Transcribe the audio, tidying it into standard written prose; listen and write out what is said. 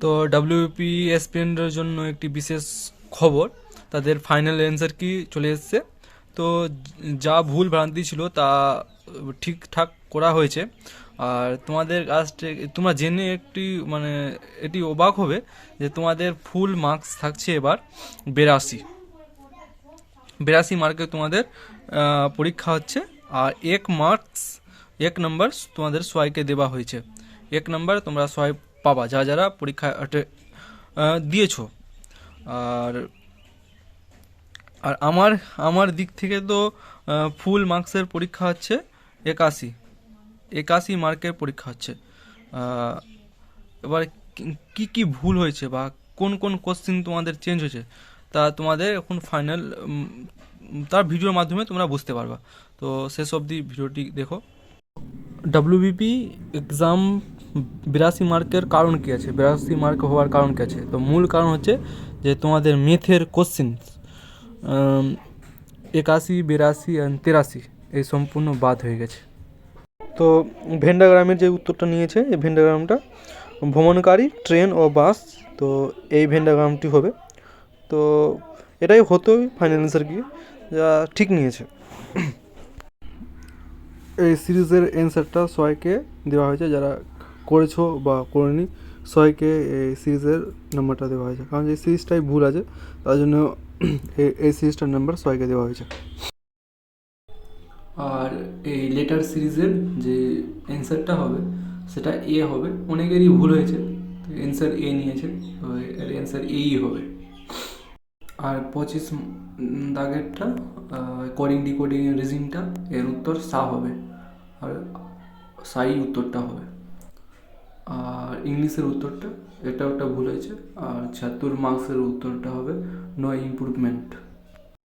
তো ডাব্লিউপি এসপিএনের জন্য একটি বিশেষ খবর, তাদের ফাইনাল অ্যান্সার কি চলে এসেছে। তো যা ভুল ভ্রান্তি ছিল তা ঠিকঠাক করা হয়েছে। আর তোমাদের কাছ থেকে তোমরা জেনে একটি মানে এটি অবাক হবে যে তোমাদের ফুল মার্কস থাকছে এবার 82। 82 মার্কে তোমাদের পরীক্ষা হচ্ছে। আর 1 মার্কস 1 নম্বর তোমাদের সবাইকে দেওয়া হয়েছে। 1 নম্বর তোমরা সবাই পাবা যারা যারা পরীক্ষা দিয়েছো। আর আর আমার আমার দিক থেকে তো ফুল মার্কসের পরীক্ষা হচ্ছে 81। 81 মার্কের পরীক্ষা হচ্ছে। আহ, এবার কি কি ভুল হয়েছে বা কোন কোন কোশ্চিন তোমাদের চেঞ্জ হয়েছে তা তোমাদের এখন ফাইনাল তার ভিডিওর মাধ্যমে তোমরা বুঝতে পারবা। তো শেষ অবধি ভিডিওটি দেখো। ডাব্লিউবিপি এক্সাম 82 মার্কের কারণ কী আছে, 82 মার্ক হওয়ার কারণ কী আছে? তো মূল কারণ হচ্ছে যে তোমাদের মেথের কোশ্চিন 81, 82 আর 83 এই সম্পূর্ণ বাদ হয়ে গেছে। তো ভেন্ডাগ্রামের যে উত্তরটা নিয়েছে, এই ভেন্ডাগ্রামটা ভ্রমণকারী ট্রেন ও বাস, তো এই ভেন্ডাগ্রামটি হবে। তো এটাই হতোই ফাইনাল অ্যান্সার কি যা ঠিক নিয়েছে। এই সিরিজের অ্যান্সারটা সবাইকে দেওয়া হয়েছে, যারা করেছো বা করেনি সবাইকে এই সিরিজের নাম্বারটা দেওয়া হয়েছে, কারণ এই সিরিজটাই ভুল আছে তার জন্য এই সিরিজটার নাম্বার সবাইকে দেওয়া হয়েছে। আর এই লেটার সিরিজের যে অ্যান্সারটা হবে সেটা এ হবে। অনেকেরই ভুল হয়েছে, অ্যান্সার এ নিয়েছে, তো এর অ্যান্সার এই হবে। আর 25 দাগেরটা কোডিং ডিকোডিং রিজিংটা, এর উত্তর সা হবে, আর সাই উত্তরটা হবে। আর ইংলিশের উত্তরটা এটা ওটা ভুল হয়েছে। আর 76 মার্কসের উত্তরটা হবে নো ইমপ্রুভমেন্ট।